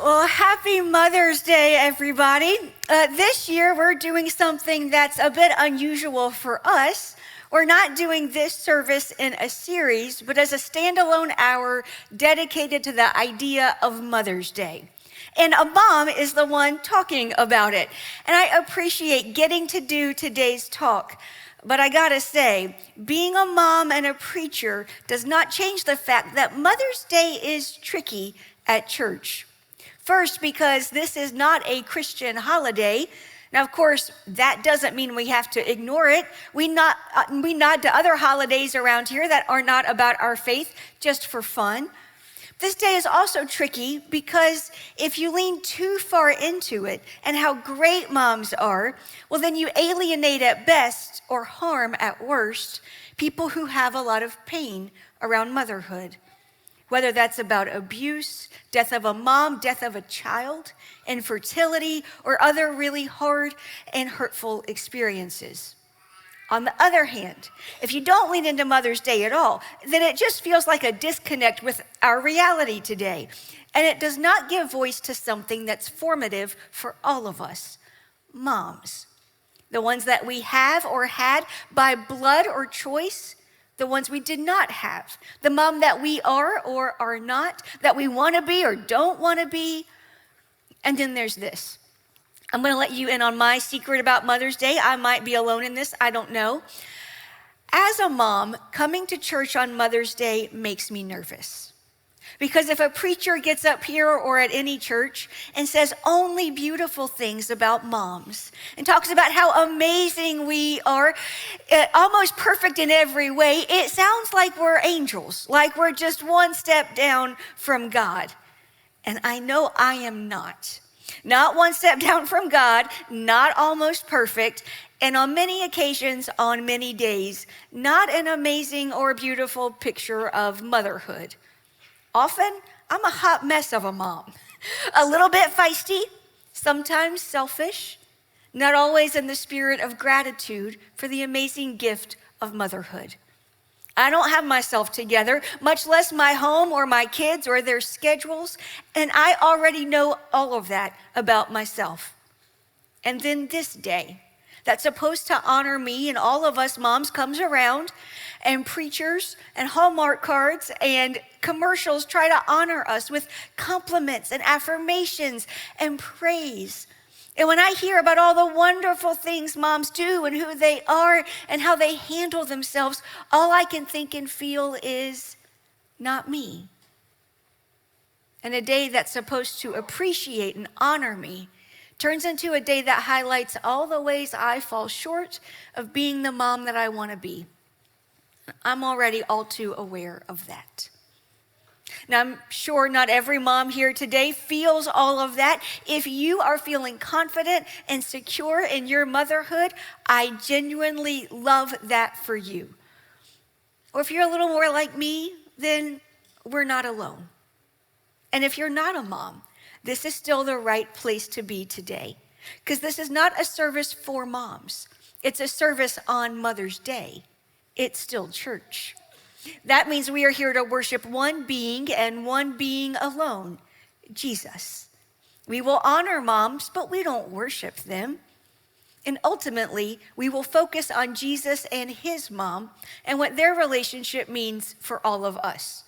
Well, happy Mother's Day, everybody. This year, we're doing something that's a bit unusual for us. We're not doing this service in a series, but as a standalone hour dedicated to the idea of Mother's Day. And a mom is the one talking about it. And I appreciate getting to do today's talk. But I gotta say, being a mom and a preacher does not change the fact that Mother's Day is tricky at church. First, because this is not a Christian holiday. Now, of course, that doesn't mean we have to ignore it. We nod to other holidays around here that are not about our faith, just for fun. This day is also tricky because if you lean too far into it and how great moms are, well, then you alienate at best or harm at worst people who have a lot of pain around motherhood. Whether that's about abuse, death of a mom, death of a child, infertility, or other really hard and hurtful experiences. On the other hand, if you don't lean into Mother's Day at all, then it just feels like a disconnect with our reality today. And it does not give voice to something that's formative for all of us, moms. The ones that we have or had by blood or choice, the ones we did not have, the mom that we are or are not, that we want to be or don't want to be. And then there's this. I'm going to let you in on my secret about Mother's Day. I might be alone in this, I don't know. As a mom, coming to church on Mother's Day makes me nervous. Because if a preacher gets up here or at any church and says only beautiful things about moms and talks about how amazing we are, almost perfect in every way, it sounds like we're angels, like we're just one step down from God. And I know I am not. Not one step down from God, not almost perfect, and on many occasions, on many days, not an amazing or beautiful picture of motherhood. Often, I'm a hot mess of a mom, a little bit feisty, sometimes selfish, not always in the spirit of gratitude for the amazing gift of motherhood. I don't have myself together, much less my home or my kids or their schedules, and I already know all of that about myself. And then this day, that's supposed to honor me and all of us moms comes around, and preachers and Hallmark cards and commercials try to honor us with compliments and affirmations and praise. And when I hear about all the wonderful things moms do and who they are and how they handle themselves, all I can think and feel is not me. And a day that's supposed to appreciate and honor me turns into a day that highlights all the ways I fall short of being the mom that I want to be. I'm already all too aware of that. Now, I'm sure not every mom here today feels all of that. If you are feeling confident and secure in your motherhood, I genuinely love that for you. Or if you're a little more like me, then we're not alone. And if you're not a mom, this is still the right place to be today, because this is not a service for moms. It's a service on Mother's Day. It's still church. That means we are here to worship one being and one being alone, Jesus. We will honor moms, but we don't worship them. And ultimately, we will focus on Jesus and his mom and what their relationship means for all of us.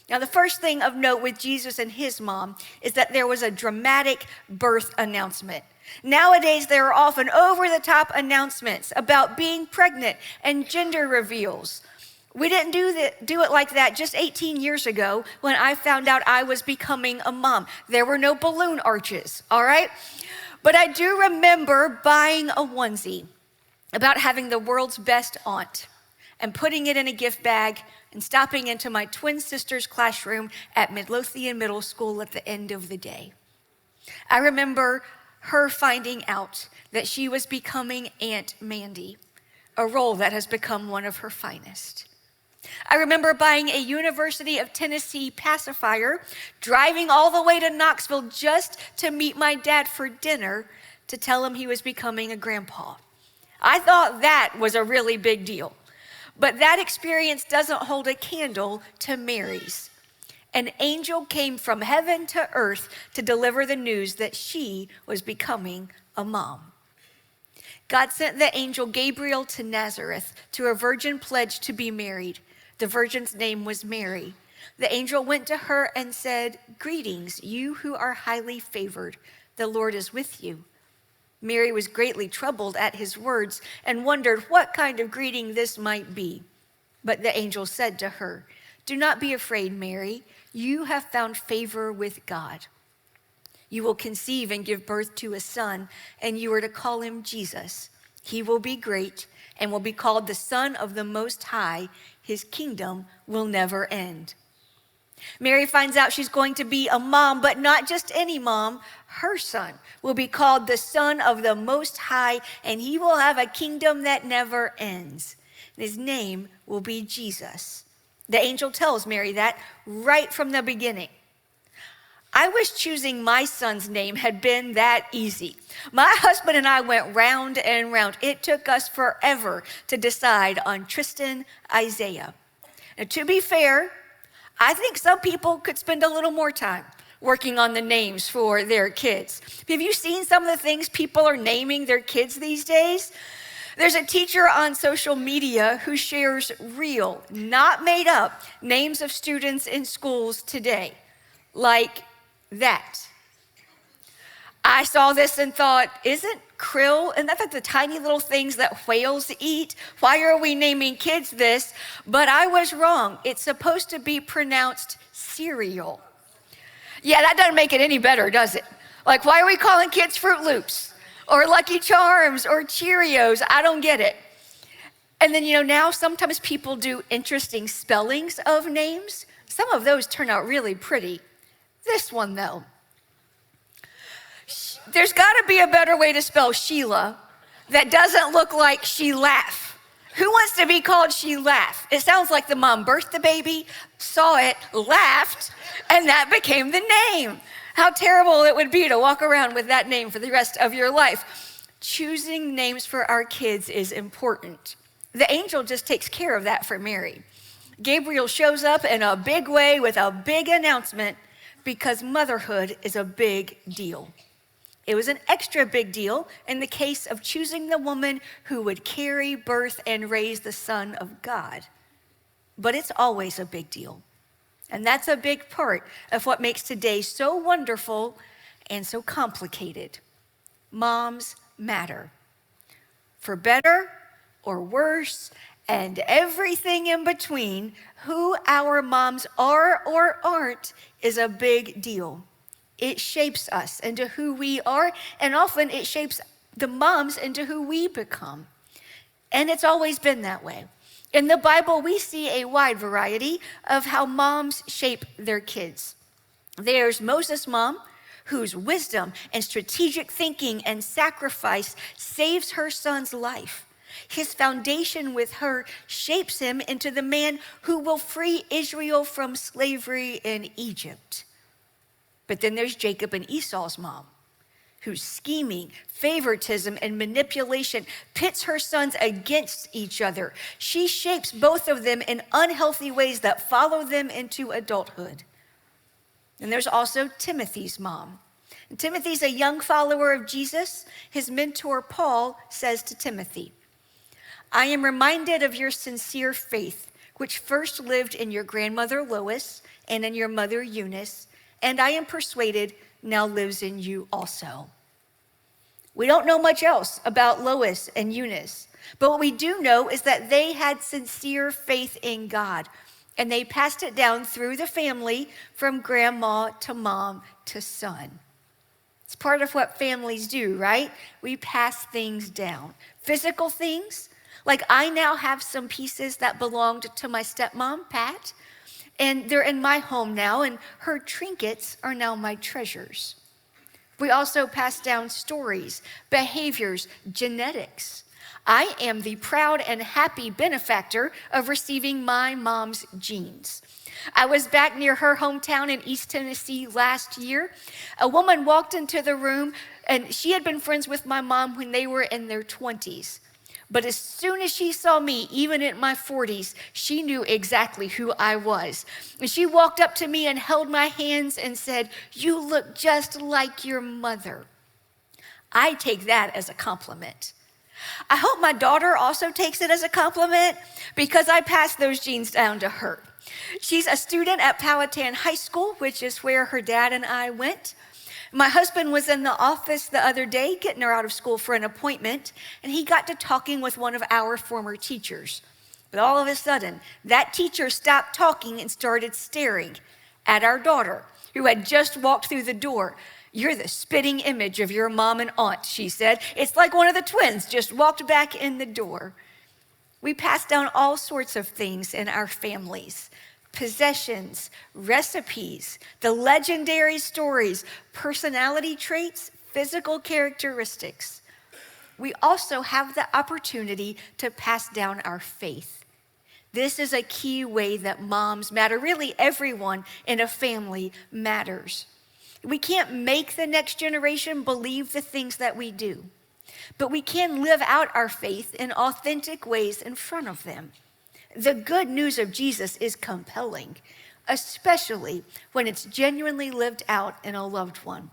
Now, the first thing of note with Jesus and his mom is that there was a dramatic birth announcement. Nowadays, there are often over-the-top announcements about being pregnant and gender reveals. We didn't do it like that just 18 years ago when I found out I was becoming a mom. There were no balloon arches, all right? But I do remember buying a onesie about having the world's best aunt and putting it in a gift bag and stopping into my twin sister's classroom at Midlothian Middle School at the end of the day. I remember her finding out that she was becoming Aunt Mandy, a role that has become one of her finest. I remember buying a University of Tennessee pacifier, driving all the way to Knoxville just to meet my dad for dinner to tell him he was becoming a grandpa. I thought that was a really big deal. But that experience doesn't hold a candle to Mary's. An angel came from heaven to earth to deliver the news that she was becoming a mom. God sent the angel Gabriel to Nazareth to a virgin pledged to be married. The virgin's name was Mary. The angel went to her and said, "Greetings, you who are highly favored. The Lord is with you." Mary was greatly troubled at his words and wondered what kind of greeting this might be. But the angel said to her, "Do not be afraid, Mary. You have found favor with God. You will conceive and give birth to a son, and you are to call him Jesus. He will be great and will be called the Son of the Most High. His kingdom will never end." Mary finds out she's going to be a mom, but not just any mom. Her son will be called the Son of the Most High, and he will have a kingdom that never ends. His name will be Jesus. The angel tells Mary that right from the beginning. I wish choosing my son's name had been that easy. My husband and I went round and round. It took us forever to decide on Tristan Isaiah. Now, to be fair, I think some people could spend a little more time working on the names for their kids. Have you seen some of the things people are naming their kids these days? There's a teacher on social media who shares real, not made up, names of students in schools today, like that. I saw this and thought, isn't krill, and that's like the tiny little things that whales eat? Why are we naming kids this? But I was wrong. It's supposed to be pronounced cereal. Yeah, that doesn't make it any better, does it? Like, why are we calling kids Fruit Loops or Lucky Charms or Cheerios? I don't get it. And then, now sometimes people do interesting spellings of names. Some of those turn out really pretty. This one, though. There's got to be a better way to spell Sheila that doesn't look like she laugh. Who wants to be called She Laugh? It sounds like the mom birthed the baby, saw it, laughed, and that became the name. How terrible it would be to walk around with that name for the rest of your life. Choosing names for our kids is important. The angel just takes care of that for Mary. Gabriel shows up in a big way with a big announcement because motherhood is a big deal. It was an extra big deal in the case of choosing the woman who would carry, birth, and raise the Son of God. But it's always a big deal. And that's a big part of what makes today so wonderful and so complicated. Moms matter. For better or worse, and everything in between, who our moms are or aren't is a big deal. It shapes us into who we are, and often it shapes the moms into who we become. And it's always been that way. In the Bible, we see a wide variety of how moms shape their kids. There's Moses' mom, whose wisdom and strategic thinking and sacrifice saves her son's life. His foundation with her shapes him into the man who will free Israel from slavery in Egypt. But then there's Jacob and Esau's mom, whose scheming, favoritism, and manipulation pits her sons against each other. She shapes both of them in unhealthy ways that follow them into adulthood. And there's also Timothy's mom. And Timothy's a young follower of Jesus. His mentor, Paul, says to Timothy, "I am reminded of your sincere faith, which first lived in your grandmother Lois and in your mother Eunice, and I am persuaded now lives in you also." We don't know much else about Lois and Eunice, but what we do know is that they had sincere faith in God, and they passed it down through the family from grandma to mom to son. It's part of what families do, right? We pass things down. Physical things, like I now have some pieces that belonged to my stepmom, Pat, and they're in my home now, and her trinkets are now my treasures. We also pass down stories, behaviors, genetics. I am the proud and happy benefactor of receiving my mom's genes. I was back near her hometown in East Tennessee last year. A woman walked into the room, and she had been friends with my mom when they were in their 20s. But as soon as she saw me, even in my 40s, she knew exactly who I was. And she walked up to me and held my hands and said, "You look just like your mother." I take that as a compliment. I hope my daughter also takes it as a compliment because I passed those genes down to her. She's a student at Powhatan High School, which is where her dad and I went. My husband was in the office the other day getting her out of school for an appointment, and he got to talking with one of our former teachers. But all of a sudden, that teacher stopped talking and started staring at our daughter, who had just walked through the door. "You're the spitting image of your mom and aunt," she said. "It's like one of the twins just walked back in the door." We pass down all sorts of things in our families: possessions, recipes, the legendary stories, personality traits, physical characteristics. We also have the opportunity to pass down our faith. This is a key way that moms matter. Really, everyone in a family matters. We can't make the next generation believe the things that we do, but we can live out our faith in authentic ways in front of them. The good news of Jesus is compelling, especially when it's genuinely lived out in a loved one.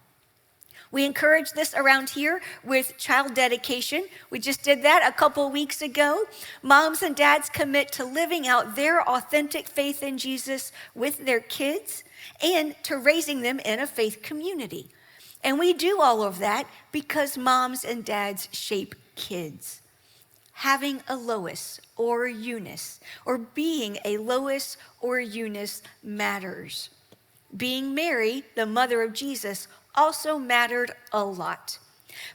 We encourage this around here with child dedication. We just did that a couple weeks ago. Moms and dads commit to living out their authentic faith in Jesus with their kids and to raising them in a faith community. And we do all of that because moms and dads shape kids. Having a Lois or Eunice, or being a Lois or Eunice, matters. Being Mary, the mother of Jesus, also mattered a lot.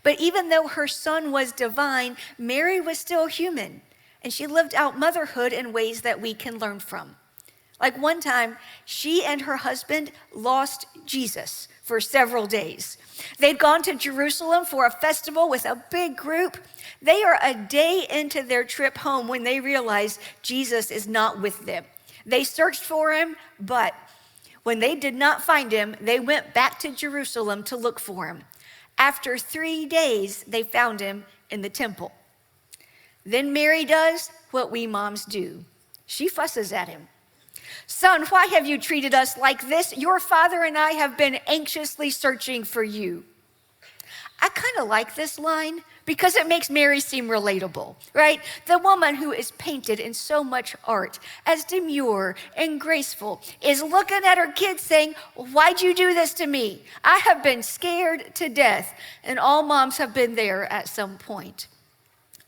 But even though her son was divine, Mary was still human, and she lived out motherhood in ways that we can learn from. Like one time, she and her husband lost Jesus for several days. They'd gone to Jerusalem for a festival with a big group. They are a day into their trip home when they realize Jesus is not with them. They searched for him, but when they did not find him, they went back to Jerusalem to look for him. After 3 days, they found him in the temple. Then Mary does what we moms do. She fusses at him. "Son, why have you treated us like this? Your father and I have been anxiously searching for you." I kind of like this line because it makes Mary seem relatable, right? The woman who is painted in so much art as demure and graceful is looking at her kids saying, "Why'd you do this to me? I have been scared to death." And all moms have been there at some point.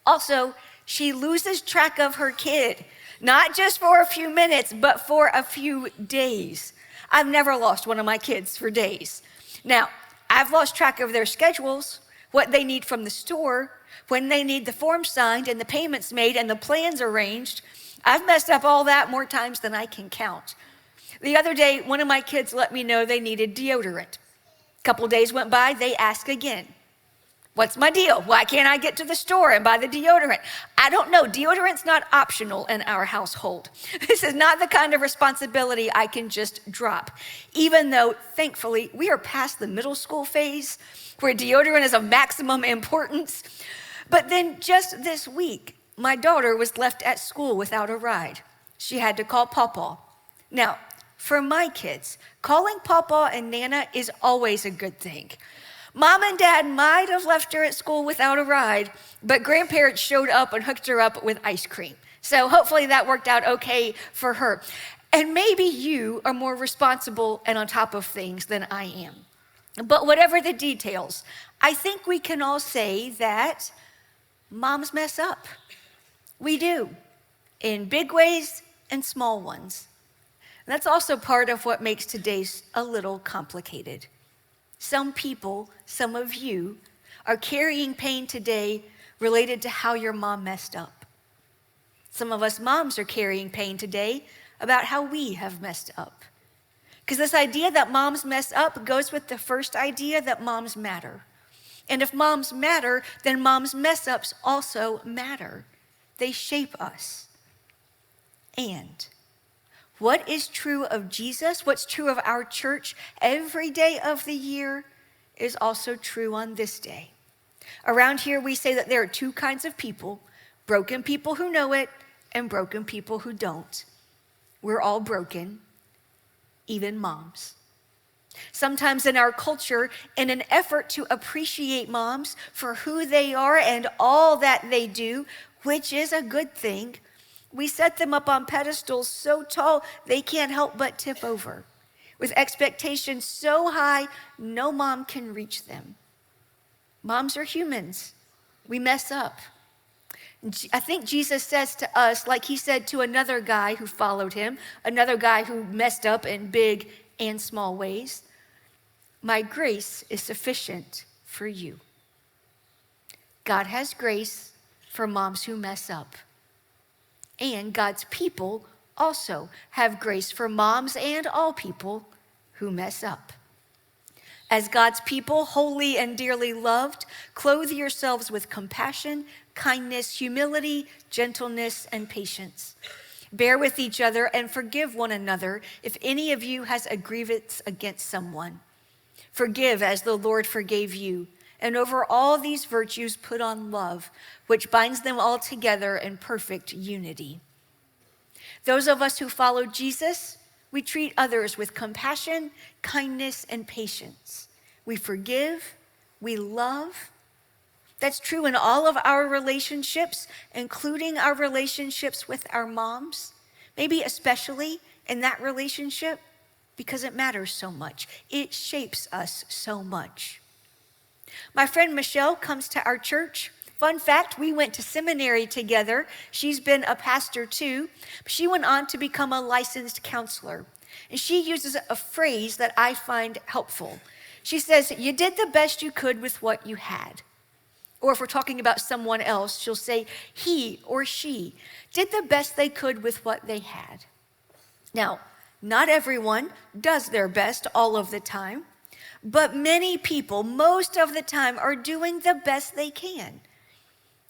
Also, she loses track of her kid, not just for a few minutes, but for a few days. I've never lost one of my kids for days. Now, I've lost track of their schedules, what they need from the store, when they need the form signed and the payments made and the plans arranged. I've messed up all that more times than I can count. The other day, one of my kids let me know they needed deodorant. A couple days went by, they asked again. "What's my deal? Why can't I get to the store and buy the deodorant?" I don't know. Deodorant's not optional in our household. This is not the kind of responsibility I can just drop, even though, thankfully, we are past the middle school phase where deodorant is of maximum importance. But then just this week, my daughter was left at school without a ride. She had to call Pawpaw. Now, for my kids, calling Pawpaw and Nana is always a good thing. Mom and Dad might have left her at school without a ride, but grandparents showed up and hooked her up with ice cream. So hopefully that worked out okay for her. And maybe you are more responsible and on top of things than I am. But whatever the details, I think we can all say that moms mess up. We do, in big ways and small ones. And that's also part of what makes today's a little complicated. Some people, some of you, are carrying pain today related to how your mom messed up. Some of us moms are carrying pain today about how we have messed up. Because this idea that moms mess up goes with the first idea that moms matter. And if moms matter, then moms' mess ups also matter. They shape us. And what is true of Jesus, what's true of our church every day of the year is also true on this day. Around here, we say that there are two kinds of people, broken people who know it and broken people who don't. We're all broken, even moms. Sometimes in our culture, in an effort to appreciate moms for who they are and all that they do, which is a good thing, we set them up on pedestals so tall they can't help but tip over, with expectations so high no mom can reach them. Moms are humans. We mess up. I think Jesus says to us, like he said to another guy who followed him, another guy who messed up in big and small ways, my grace is sufficient for you. God has grace for moms who mess up. And God's people also have grace for moms and all people who mess up. As God's people, holy and dearly loved, clothe yourselves with compassion, kindness, humility, gentleness, and patience. Bear with each other and forgive one another if any of you has a grievance against someone. Forgive as the Lord forgave you. And over all these virtues, put on love, which binds them all together in perfect unity. Those of us who follow Jesus, we treat others with compassion, kindness, and patience. We forgive, we love. That's true in all of our relationships, including our relationships with our moms, maybe especially in that relationship, because it matters so much. It shapes us so much. My friend Michelle comes to our church. Fun fact, we went to seminary together. She's been a pastor too. She went on to become a licensed counselor. And she uses a phrase that I find helpful. She says, you did the best you could with what you had. Or if we're talking about someone else, she'll say, he or she did the best they could with what they had. Now, not everyone does their best all of the time, but many people, most of the time, are doing the best they can.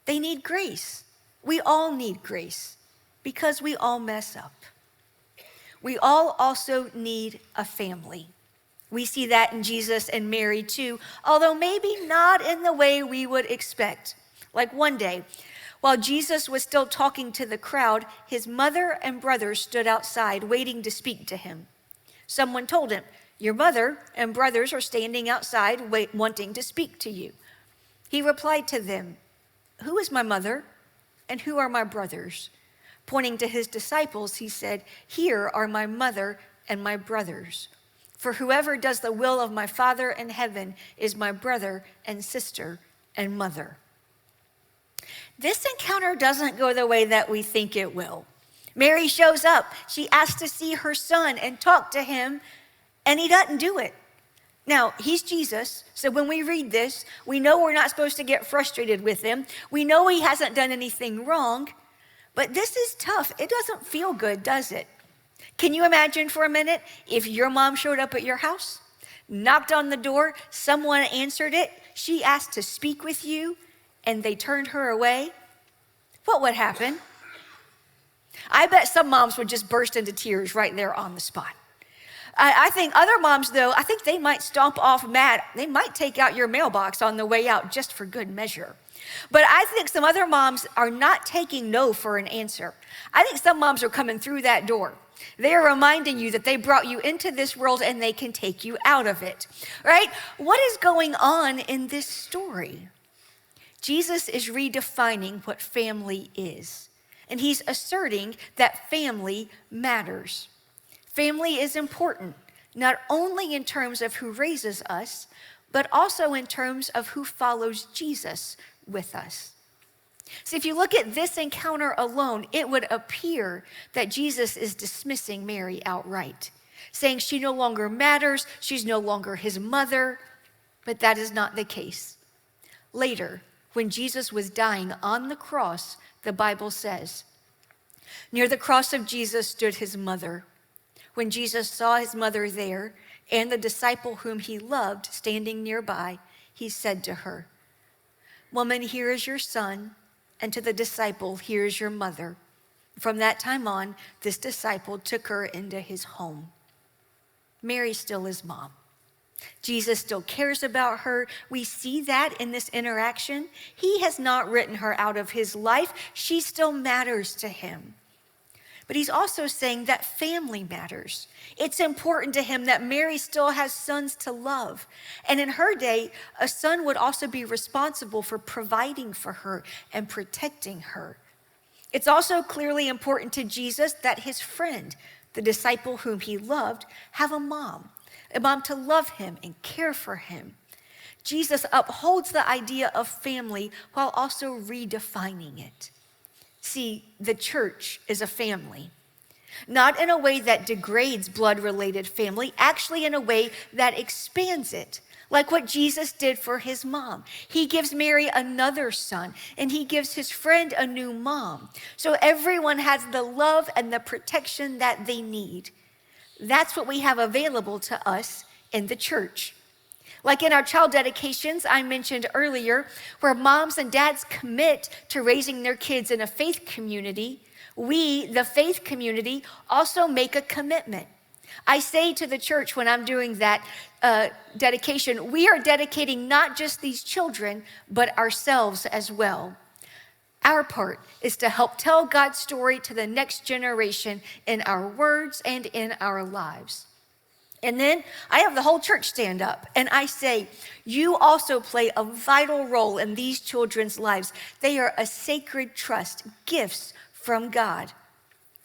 They need grace. We all need grace because we all mess up. We all also need a family. We see that in Jesus and Mary too, although maybe not in the way we would expect. Like one day, while Jesus was still talking to the crowd, his mother and brothers stood outside waiting to speak to him. Someone told him, your mother and brothers are standing outside wanting to speak to you. He replied to them, who is my mother and who are my brothers? Pointing to his disciples, he said, here are my mother and my brothers. For whoever does the will of my Father in heaven is my brother and sister and mother. This encounter doesn't go the way that we think it will. Mary shows up. She asks to see her son and talk to him, and he doesn't do it. Now, he's Jesus, so when we read this, we know we're not supposed to get frustrated with him. We know he hasn't done anything wrong, but this is tough. It doesn't feel good, does it? Can you imagine for a minute if your mom showed up at your house, knocked on the door, someone answered it, she asked to speak with you, and they turned her away? What would happen? I bet some moms would just burst into tears right there on the spot. I think other moms, though, I think they might stomp off mad. They might take out your mailbox on the way out just for good measure. But I think some other moms are not taking no for an answer. I think some moms are coming through that door. They are reminding you that they brought you into this world and they can take you out of it, right? What is going on in this story? Jesus is redefining what family is, and he's asserting that family matters. Family is important, not only in terms of who raises us, but also in terms of who follows Jesus with us. So if you look at this encounter alone, it would appear that Jesus is dismissing Mary outright, saying she no longer matters, she's no longer his mother, but that is not the case. Later, when Jesus was dying on the cross, the Bible says, near the cross of Jesus stood his mother. When Jesus saw his mother there and the disciple whom he loved standing nearby, he said to her, woman, here is your son, and to the disciple, here is your mother. From that time on, this disciple took her into his home. Mary still is mom. Jesus still cares about her. We see that in this interaction. He has not written her out of his life. She still matters to him. But he's also saying that family matters. It's important to him that Mary still has sons to love. And in her day, a son would also be responsible for providing for her and protecting her. It's also clearly important to Jesus that his friend, the disciple whom he loved, have a mom to love him and care for him. Jesus upholds the idea of family while also redefining it. See, the church is a family, not in a way that degrades blood-related family, actually in a way that expands it, like what Jesus did for his mom. He gives Mary another son, and he gives his friend a new mom. So everyone has the love and the protection that they need. That's what we have available to us in the church. Like in our child dedications I mentioned earlier, where moms and dads commit to raising their kids in a faith community, we, the faith community, also make a commitment. I say to the church when I'm doing that dedication, we are dedicating not just these children, but ourselves as well. Our part is to help tell God's story to the next generation in our words and in our lives. And then I have the whole church stand up and I say, you also play a vital role in these children's lives. They are a sacred trust, gifts from God.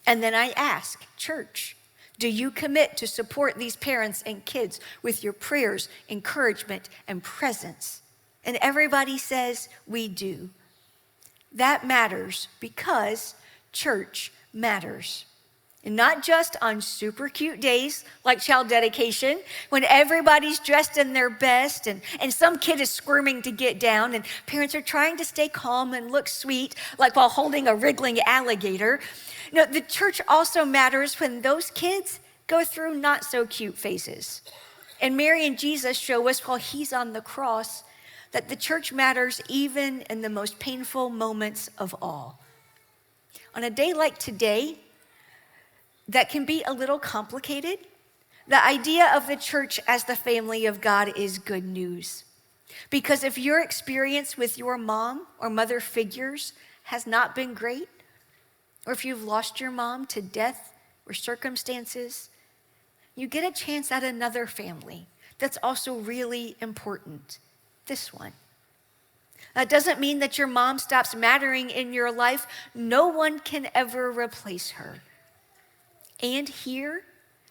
And then I ask, church, do you commit to support these parents and kids with your prayers, encouragement, and presence? And everybody says, we do. That matters because church matters. And not just on super cute days like child dedication, when everybody's dressed in their best and some kid is squirming to get down and parents are trying to stay calm and look sweet, like while holding a wriggling alligator. You know, the church also matters when those kids go through not so cute phases. And Mary and Jesus show us while he's on the cross that the church matters even in the most painful moments of all. On a day like today, that can be a little complicated. The idea of the church as the family of God is good news. Because if your experience with your mom or mother figures has not been great, or if you've lost your mom to death or circumstances, you get a chance at another family that's also really important, this one. That doesn't mean that your mom stops mattering in your life. No one can ever replace her. And here,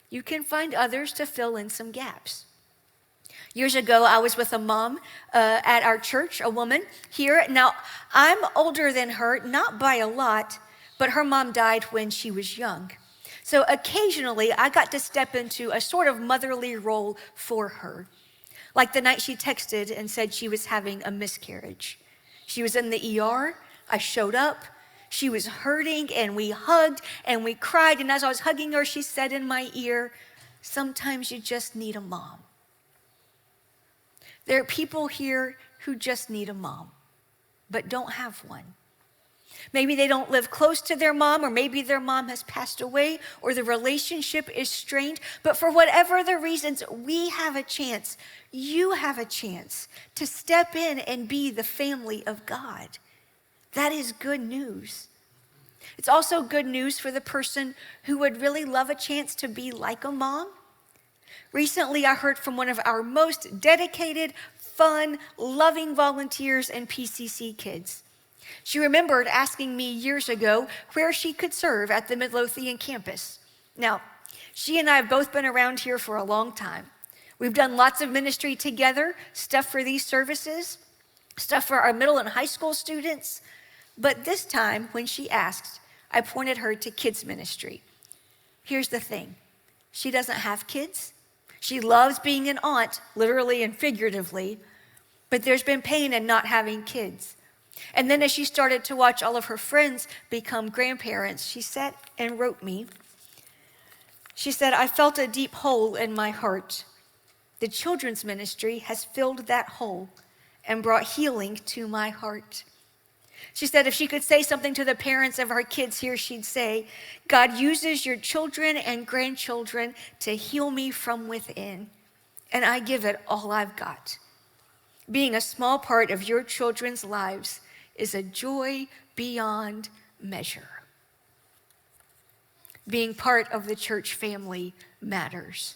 you can find others to fill in some gaps. Years ago, I was with a mom at our church, a woman here. Now, I'm older than her, not by a lot, but her mom died when she was young. So occasionally, I got to step into a sort of motherly role for her. Like the night she texted and said she was having a miscarriage. She was in the ER, I showed up. She was hurting and we hugged and we cried. And as I was hugging her, she said in my ear, sometimes you just need a mom. There are people here who just need a mom, but don't have one. Maybe they don't live close to their mom, or maybe their mom has passed away, or the relationship is strained. But for whatever the reasons, we have a chance, you have a chance to step in and be the family of God. That is good news. It's also good news for the person who would really love a chance to be like a mom. Recently, I heard from one of our most dedicated, fun, loving volunteers in PCC Kids. She remembered asking me years ago where she could serve at the Midlothian campus. Now, she and I have both been around here for a long time. We've done lots of ministry together, stuff for these services, stuff for our middle and high school students. But this time, when she asked, I pointed her to kids ministry. Here's the thing. She doesn't have kids. She loves being an aunt, literally and figuratively, but there's been pain in not having kids. And then as she started to watch all of her friends become grandparents, she sat and wrote me. She said, I felt a deep hole in my heart. The children's ministry has filled that hole and brought healing to my heart. She said if she could say something to the parents of our kids here, she'd say, God uses your children and grandchildren to heal me from within. and I give it all I've got. Being a small part of your children's lives is a joy beyond measure. Being part of the church family matters.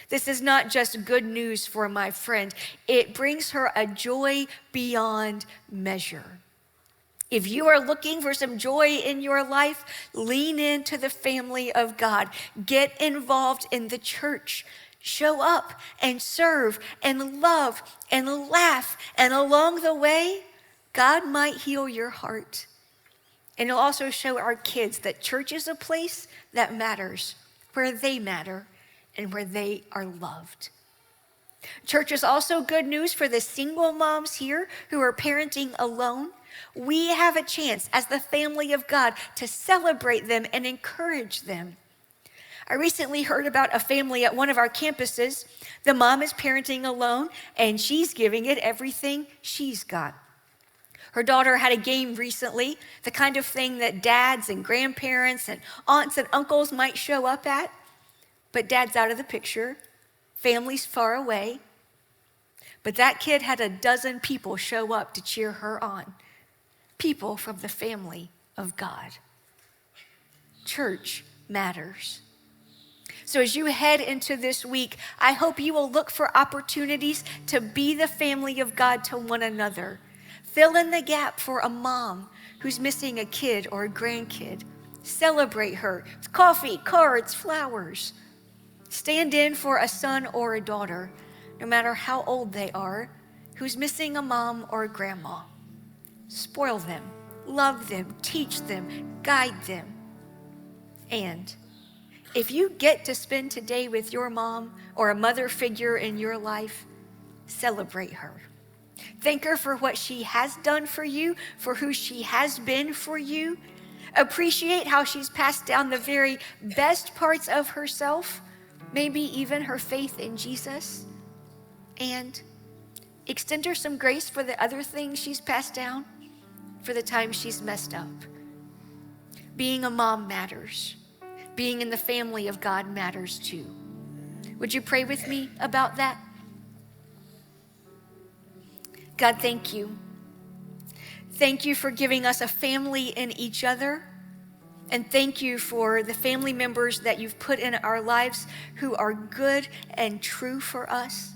This is not just good news for my friend. It brings her a joy beyond measure. If you are looking for some joy in your life, lean into the family of God. Get involved in the church. Show up and serve and love and laugh. And along the way, God might heal your heart. And it'll also show our kids that church is a place that matters, where they matter and where they are loved. Church is also good news for the single moms here who are parenting alone. We have a chance as the family of God to celebrate them and encourage them. I recently heard about a family at one of our campuses. The mom is parenting alone and she's giving it everything she's got. Her daughter had a game recently, the kind of thing that dads and grandparents and aunts and uncles might show up at. But dad's out of the picture, family's far away. But that kid had a dozen people show up to cheer her on. People from the family of God. Church matters. So as you head into this week, I hope you will look for opportunities to be the family of God to one another. Fill in the gap for a mom who's missing a kid or a grandkid. Celebrate her with coffee, cards, flowers. Stand in for a son or a daughter, no matter how old they are, who's missing a mom or a grandma. Spoil them, love them, teach them, guide them. And if you get to spend today with your mom or a mother figure in your life, celebrate her. Thank her for what she has done for you, for who she has been for you. Appreciate how she's passed down the very best parts of herself, maybe even her faith in Jesus. And extend her some grace for the other things she's passed down, for the time she's messed up. Being a mom matters. Being in the family of God matters too. Would you pray with me about that? God, thank you. Thank you for giving us a family in each other. And thank you for the family members that you've put in our lives who are good and true for us.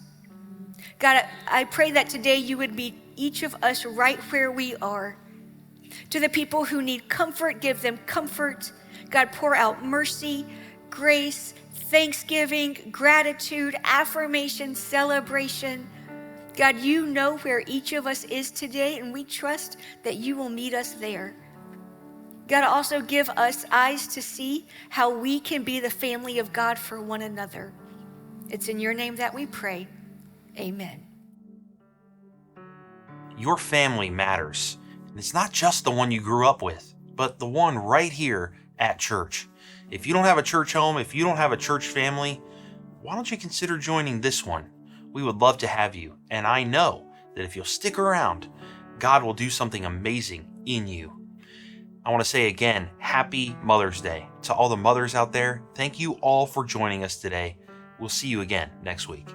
God, I pray that today you would meet each of us right where we are. To the people who need comfort, give them comfort. God, pour out mercy, grace, thanksgiving, gratitude, affirmation, celebration. God, you know where each of us is today, and we trust that you will meet us there. God, also give us eyes to see how we can be the family of God for one another. It's in your name that we pray. Amen. Your family matters. And it's not just the one you grew up with, but the one right here at church. If you don't have a church home, if you don't have a church family, why don't you consider joining this one? We would love to have you. And I know that if you'll stick around, God will do something amazing in you. I want to say again, happy Mother's Day. To all the mothers out there, thank you all for joining us today. We'll see you again next week.